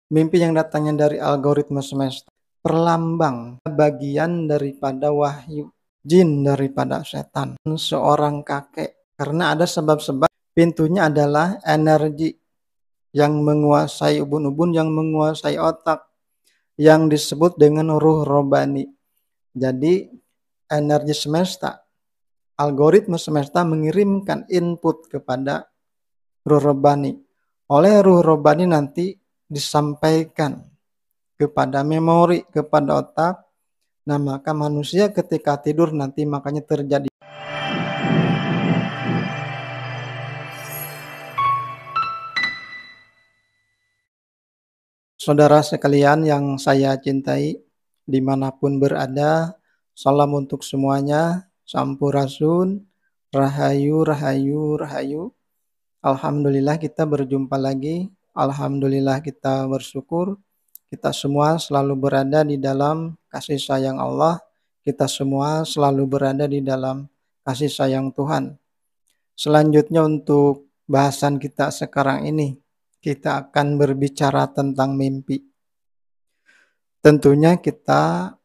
Mimpi yang datangnya dari algoritma semesta, perlambang bagian daripada wahyu jin daripada setan, seorang kakek. Karena ada sebab-sebab, pintunya adalah energi yang menguasai ubun-ubun, yang menguasai otak, yang disebut dengan ruh robani. Jadi energi semesta, algoritma semesta mengirimkan input kepada ruh robani. Oleh ruh robani nanti disampaikan kepada memori, kepada otak. Nah, maka manusia ketika tidur nanti makanya terjadi. Saudara sekalian yang saya cintai, dimanapun berada, salam untuk semuanya, sampurasun, rahayu, rahayu, rahayu. Alhamdulillah kita berjumpa lagi, alhamdulillah kita bersyukur, kita semua selalu berada di dalam kasih sayang Allah, kita semua selalu berada di dalam kasih sayang Tuhan. Selanjutnya untuk bahasan kita sekarang ini, kita akan berbicara tentang mimpi. Tentunya kita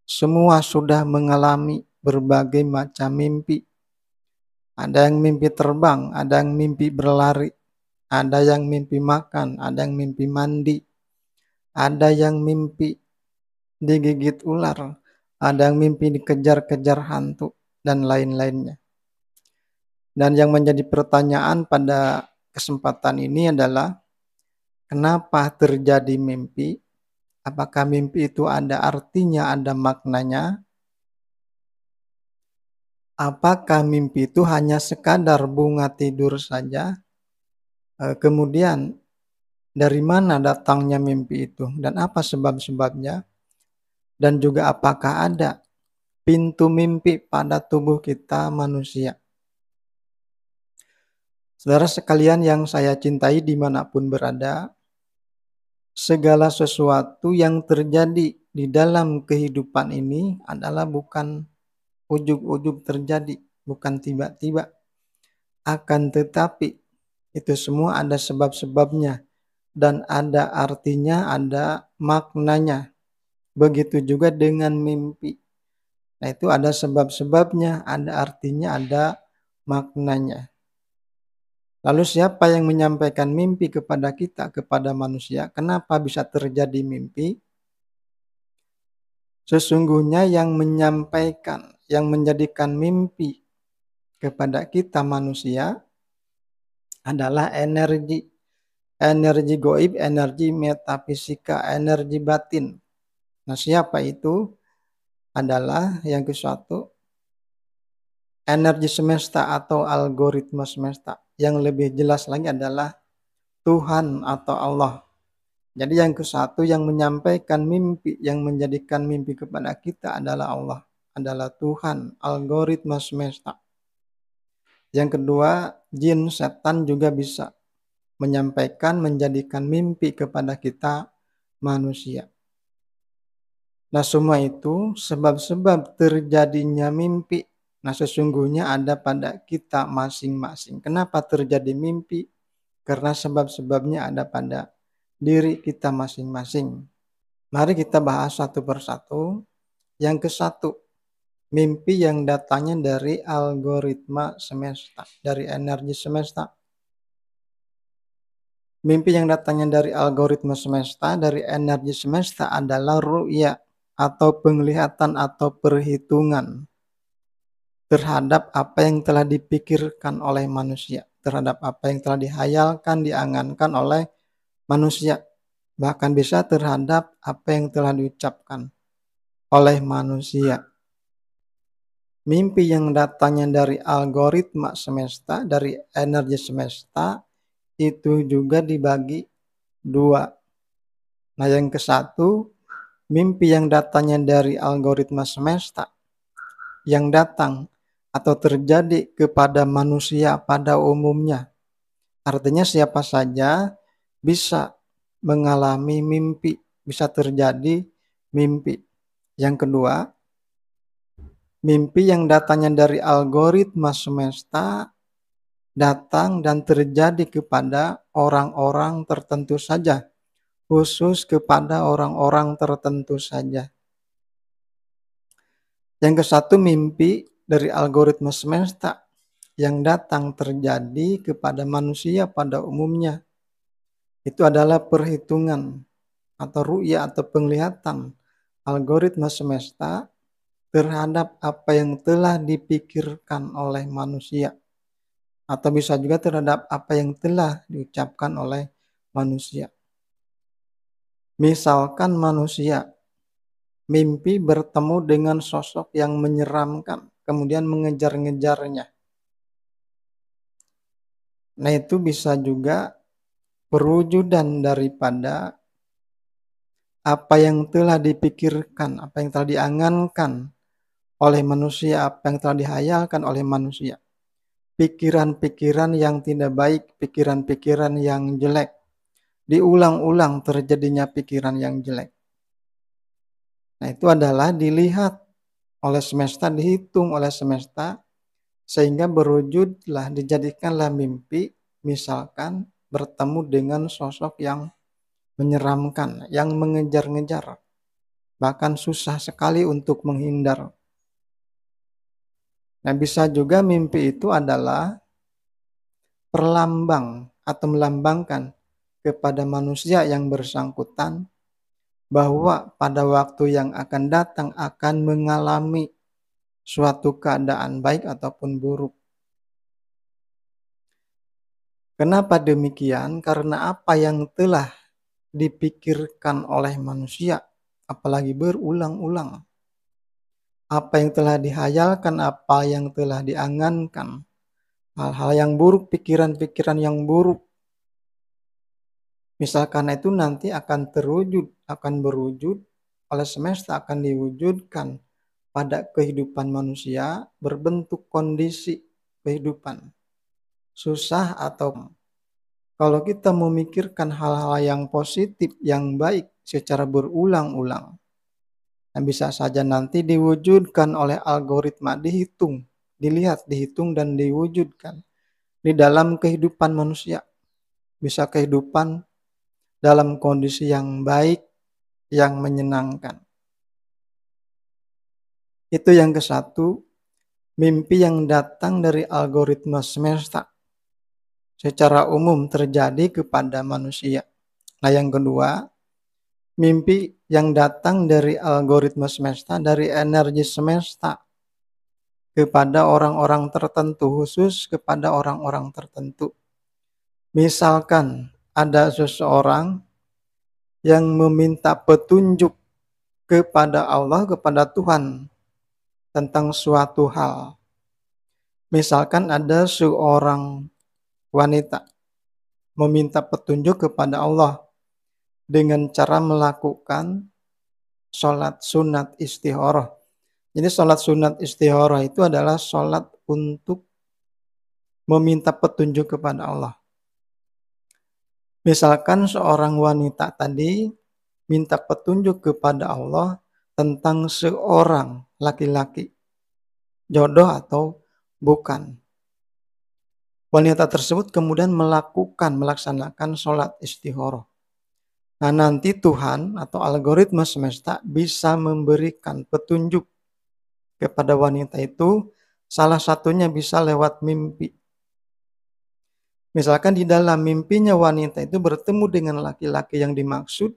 semua sudah mengalami berbagai macam mimpi. Ada yang mimpi terbang, ada yang mimpi berlari, ada yang mimpi makan, ada yang mimpi mandi, ada yang mimpi digigit ular, ada yang mimpi dikejar-kejar hantu, dan lain-lainnya. Dan yang menjadi pertanyaan pada kesempatan ini adalah, kenapa terjadi mimpi? Apakah mimpi itu ada artinya, ada maknanya? Apakah mimpi itu hanya sekadar bunga tidur saja? Kemudian dari mana datangnya mimpi itu dan apa sebab-sebabnya? Dan juga apakah ada pintu mimpi pada tubuh kita manusia? Saudara sekalian yang saya cintai dimanapun berada, segala sesuatu yang terjadi di dalam kehidupan ini adalah bukan ujug-ujug terjadi, bukan tiba-tiba. Akan tetapi itu semua ada sebab-sebabnya dan ada artinya, ada maknanya. Begitu juga dengan mimpi. Nah, itu ada sebab-sebabnya, ada artinya, ada maknanya. Lalu siapa yang menyampaikan mimpi kepada kita, kepada manusia? Kenapa bisa terjadi mimpi? Sesungguhnya yang menyampaikan, yang menjadikan mimpi kepada kita manusia adalah energi. Energi goib, energi metafisika, energi batin. Nah, siapa itu? Adalah yang ke satu, energi semesta atau algoritma semesta. Yang lebih jelas lagi adalah Tuhan atau Allah. Jadi yang ke satu yang menyampaikan mimpi, yang menjadikan mimpi kepada kita adalah Allah, adalah Tuhan, algoritma semesta. Yang kedua, jin setan juga bisa menyampaikan, menjadikan mimpi kepada kita manusia. Nah, semua itu sebab-sebab terjadinya mimpi. Nah, sesungguhnya ada pada kita masing-masing. Kenapa terjadi mimpi? Karena sebab-sebabnya ada pada diri kita masing-masing. Mari kita bahas satu persatu. Yang ke satu, mimpi yang datangnya dari algoritma semesta, dari energi semesta. Mimpi yang datangnya dari algoritma semesta, dari energi semesta adalah ru'ya atau penglihatan atau perhitungan terhadap apa yang telah dipikirkan oleh manusia, terhadap apa yang telah dihayalkan, diangankan oleh manusia, bahkan bisa terhadap apa yang telah diucapkan oleh manusia. Mimpi yang datangnya dari algoritma semesta, dari energi semesta, itu juga dibagi dua. Nah, yang ke satu, mimpi yang datangnya dari algoritma semesta, yang datang atau terjadi kepada manusia pada umumnya. Artinya siapa saja bisa mengalami mimpi, bisa terjadi mimpi. Yang kedua, mimpi yang datangnya dari algoritma semesta datang dan terjadi kepada orang-orang tertentu saja. khusus kepada orang-orang tertentu saja. Yang ke-1, mimpi dari algoritma semesta yang datang terjadi kepada manusia pada umumnya. Itu adalah perhitungan atau ru'ya atau penglihatan algoritma semesta terhadap apa yang telah dipikirkan oleh manusia. Atau bisa juga terhadap apa yang telah diucapkan oleh manusia. Misalkan manusia mimpi bertemu dengan sosok yang menyeramkan, kemudian mengejar-ngejarnya. Nah, itu bisa juga perwujudan daripada apa yang telah dipikirkan, apa yang telah diangankan oleh manusia, apa yang telah dihayalkan oleh manusia. Pikiran-pikiran yang tidak baik, pikiran-pikiran yang jelek. Diulang-ulang terjadinya pikiran yang jelek. Nah, itu adalah dilihat oleh semesta, dihitung oleh semesta, sehingga berwujudlah, dijadikanlah mimpi, misalkan bertemu dengan sosok yang menyeramkan, yang mengejar-ngejar, bahkan susah sekali untuk menghindar. Nah, bisa juga mimpi itu adalah perlambang atau melambangkan kepada manusia yang bersangkutan bahwa pada waktu yang akan datang akan mengalami suatu keadaan baik ataupun buruk. Kenapa demikian? Karena apa yang telah dipikirkan oleh manusia, apalagi berulang-ulang, apa yang telah dihayalkan, apa yang telah diangankan, hal-hal yang buruk, pikiran-pikiran yang buruk, misalkan itu nanti akan terwujud, akan berwujud oleh semesta, akan diwujudkan pada kehidupan manusia berbentuk kondisi kehidupan. Susah atau kalau kita memikirkan hal-hal yang positif, yang baik secara berulang-ulang, yang bisa saja nanti diwujudkan oleh algoritma, dihitung, dilihat, dihitung dan diwujudkan di dalam kehidupan manusia. Bisa kehidupan dalam kondisi yang baik, yang menyenangkan. Itu yang ke-1, mimpi yang datang dari algoritma semesta secara umum terjadi kepada manusia. Nah, yang kedua, mimpi yang datang dari algoritma semesta, dari energi semesta kepada orang-orang tertentu, khusus kepada orang-orang tertentu. Misalkan ada seseorang yang meminta petunjuk kepada Allah, kepada Tuhan tentang suatu hal. Misalkan ada seorang wanita meminta petunjuk kepada Allah dengan cara melakukan sholat sunat istikharah. Jadi sholat sunat istikharah itu adalah sholat untuk meminta petunjuk kepada Allah. Misalkan seorang wanita tadi minta petunjuk kepada Allah tentang seorang laki-laki, jodoh atau bukan. Wanita tersebut kemudian melaksanakan sholat istikharah. Nah, nanti Tuhan atau algoritma semesta bisa memberikan petunjuk kepada wanita itu, salah satunya bisa lewat mimpi. Misalkan di dalam mimpinya wanita itu bertemu dengan laki-laki yang dimaksud,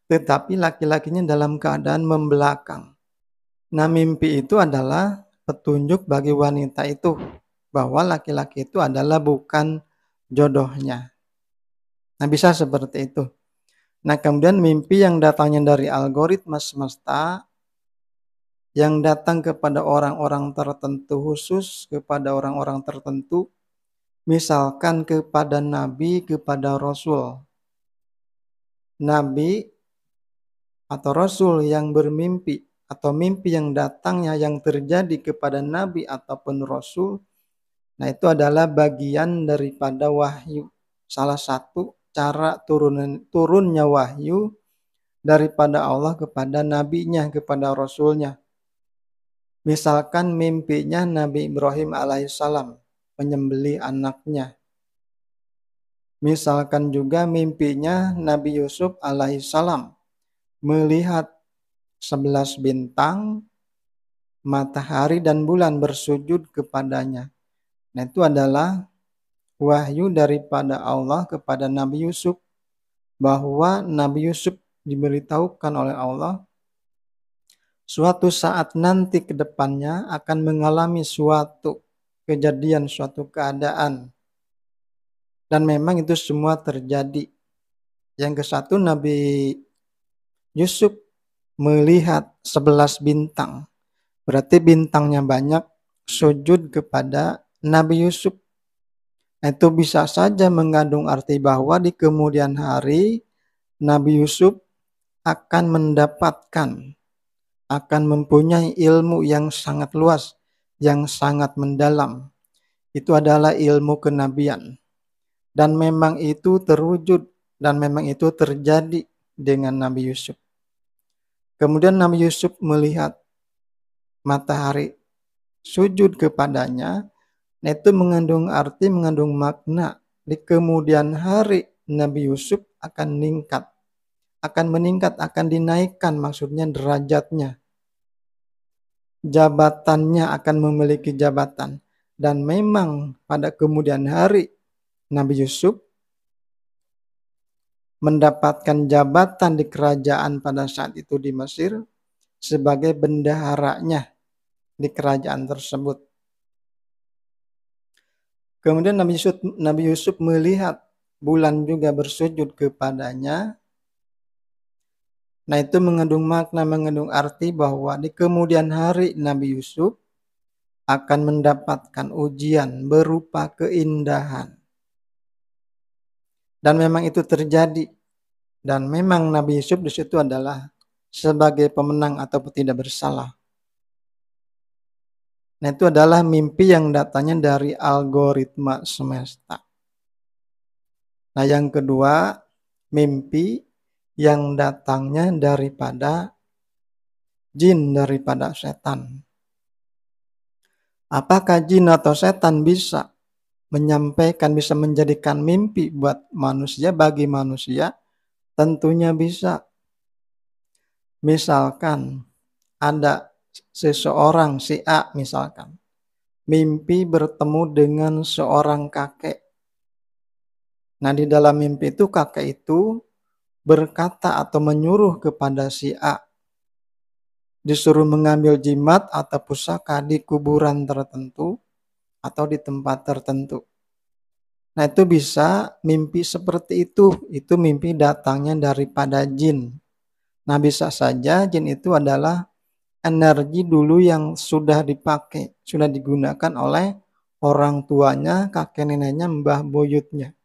tetapi laki-lakinya dalam keadaan membelakang. Nah, mimpi itu adalah petunjuk bagi wanita itu bahwa laki-laki itu adalah bukan jodohnya. Nah, bisa seperti itu. Nah, kemudian mimpi yang datangnya dari algoritma semesta, yang datang kepada orang-orang tertentu, khusus kepada orang-orang tertentu, misalkan kepada nabi, kepada rasul. Nabi atau rasul yang bermimpi, atau mimpi yang datangnya yang terjadi kepada nabi ataupun rasul, nah itu adalah bagian daripada wahyu. Salah satu cara turunnya wahyu daripada Allah kepada nabinya, kepada rasulnya. Misalkan mimpinya Nabi Ibrahim alaihissalam menyembelih anaknya. Misalkan juga mimpinya Nabi Yusuf alaihissalam melihat 11 bintang, matahari dan bulan bersujud kepadanya. Nah, itu adalah wahyu daripada Allah kepada Nabi Yusuf, bahwa Nabi Yusuf diberitahukan oleh Allah suatu saat nanti ke depannya akan mengalami suatu kejadian, suatu keadaan. Dan memang itu semua terjadi. Yang ke satu, Nabi Yusuf melihat 11 bintang. Berarti bintangnya banyak, sujud kepada Nabi Yusuf. Itu bisa saja mengandung arti bahwa di kemudian hari Nabi Yusuf akan mendapatkan, akan mempunyai ilmu yang sangat luas, yang sangat mendalam. Itu adalah ilmu kenabian. Dan memang itu terwujud dan memang itu terjadi dengan Nabi Yusuf. Kemudian Nabi Yusuf melihat matahari sujud kepadanya, itu mengandung arti, mengandung makna. Di kemudian hari Nabi Yusuf akan meningkat, akan dinaikkan, maksudnya derajatnya. Jabatannya akan memiliki jabatan. Dan memang pada kemudian hari Nabi Yusuf mendapatkan jabatan di kerajaan pada saat itu di Mesir sebagai bendaharanya di kerajaan tersebut. Kemudian Nabi Yusuf melihat bulan juga bersujud kepadanya. Nah, itu mengandung makna, mengandung arti bahwa di kemudian hari Nabi Yusuf akan mendapatkan ujian berupa keindahan. Dan memang itu terjadi. Dan memang Nabi Yusuf di situ adalah sebagai pemenang ataupun tidak bersalah. Nah, itu adalah mimpi yang datangnya dari algoritma semesta. Nah, yang kedua, mimpi yang datangnya daripada jin, daripada setan. Apakah jin atau setan bisa menyampaikan, bisa menjadikan mimpi buat manusia, bagi manusia? Tentunya bisa. Misalkan ada seseorang, si A misalkan, mimpi bertemu dengan seorang kakek. Nah, di dalam mimpi itu kakek itu berkata atau menyuruh kepada si A, disuruh mengambil jimat atau pusaka di kuburan tertentu atau di tempat tertentu. Nah, itu bisa mimpi seperti itu mimpi datangnya daripada jin. Nah, bisa saja jin itu adalah energi dulu yang sudah dipakai, sudah digunakan oleh orang tuanya, kakek neneknya, mbah buyutnya.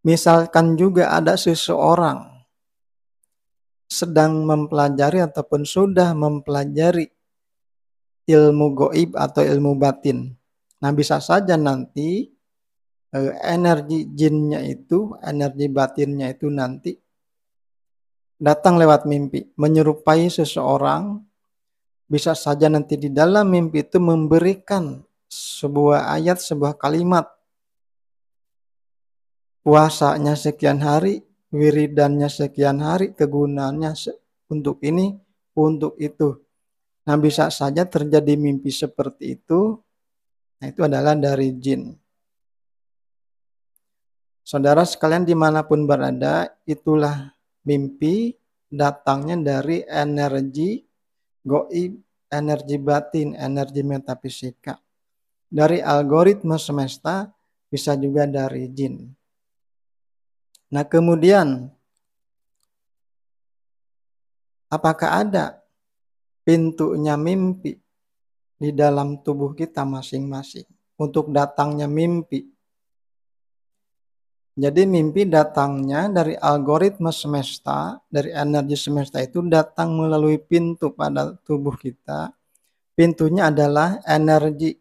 Misalkan juga ada seseorang sedang mempelajari ataupun sudah mempelajari ilmu goib atau ilmu batin. Nah, bisa saja nanti energi jinnya itu, energi batinnya itu nanti datang lewat mimpi, menyerupai seseorang. Bisa saja nanti di dalam mimpi itu memberikan sebuah ayat, sebuah kalimat. Puasanya sekian hari, wiridannya sekian hari, kegunaannya untuk ini, untuk itu. Nah, bisa saja terjadi mimpi seperti itu. Nah, itu adalah dari jin. Saudara sekalian dimanapun berada, itulah mimpi datangnya dari energi goib, energi batin, energi metafisika. Dari algoritma semesta, bisa juga dari jin. Nah, kemudian apakah ada pintunya mimpi di dalam tubuh kita masing-masing untuk datangnya mimpi? Jadi mimpi datangnya dari algoritma semesta, dari energi semesta itu datang melalui pintu pada tubuh kita. Pintunya adalah energi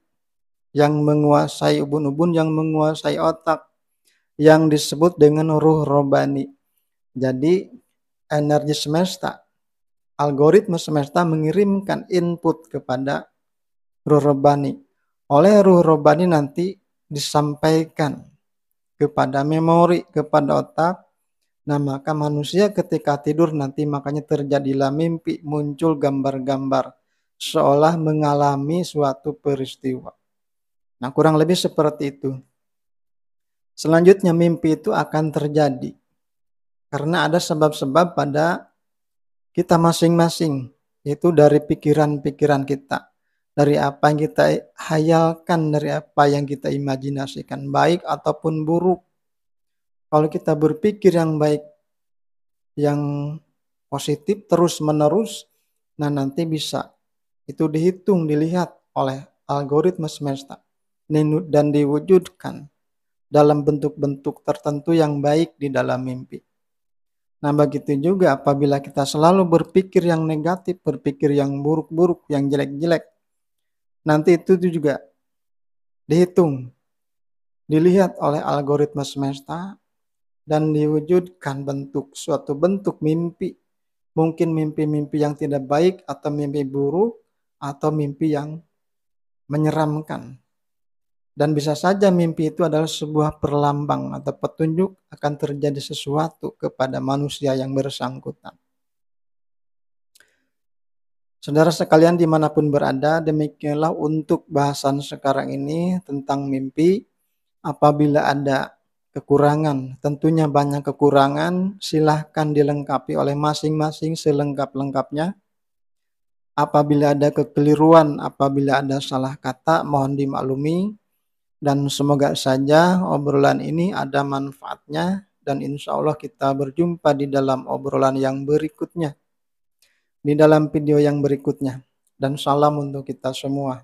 yang menguasai ubun-ubun, yang menguasai otak, yang disebut dengan ruh robani. Jadi energi semesta, algoritma semesta mengirimkan input kepada ruh robani. Oleh ruh robani nanti disampaikan kepada memori, kepada otak. Nah, maka manusia ketika tidur nanti makanya terjadilah mimpi, muncul gambar-gambar seolah mengalami suatu peristiwa. Nah, kurang lebih seperti itu. Selanjutnya mimpi itu akan terjadi karena ada sebab-sebab pada kita masing-masing, yaitu dari pikiran-pikiran kita, dari apa yang kita hayalkan, dari apa yang kita imajinasikan, baik ataupun buruk. Kalau kita berpikir yang baik, yang positif terus-menerus, nah nanti bisa itu dihitung, dilihat oleh algoritma semesta dan diwujudkan dalam bentuk-bentuk tertentu yang baik di dalam mimpi. Nah, begitu juga apabila kita selalu berpikir yang negatif, berpikir yang buruk-buruk, yang jelek-jelek, nanti itu juga dihitung, dilihat oleh algoritma semesta dan diwujudkan suatu bentuk mimpi. Mungkin mimpi-mimpi yang tidak baik atau mimpi buruk atau mimpi yang menyeramkan. Dan bisa saja mimpi itu adalah sebuah perlambang atau petunjuk akan terjadi sesuatu kepada manusia yang bersangkutan. Saudara sekalian dimanapun berada, demikianlah untuk bahasan sekarang ini tentang mimpi. Apabila ada kekurangan, tentunya banyak kekurangan, silahkan dilengkapi oleh masing-masing selengkap-lengkapnya. Apabila ada kekeliruan, apabila ada salah kata, mohon dimaklumi. Dan semoga saja obrolan ini ada manfaatnya dan insya Allah kita berjumpa di dalam obrolan yang berikutnya, di dalam video yang berikutnya. Dan salam untuk kita semua.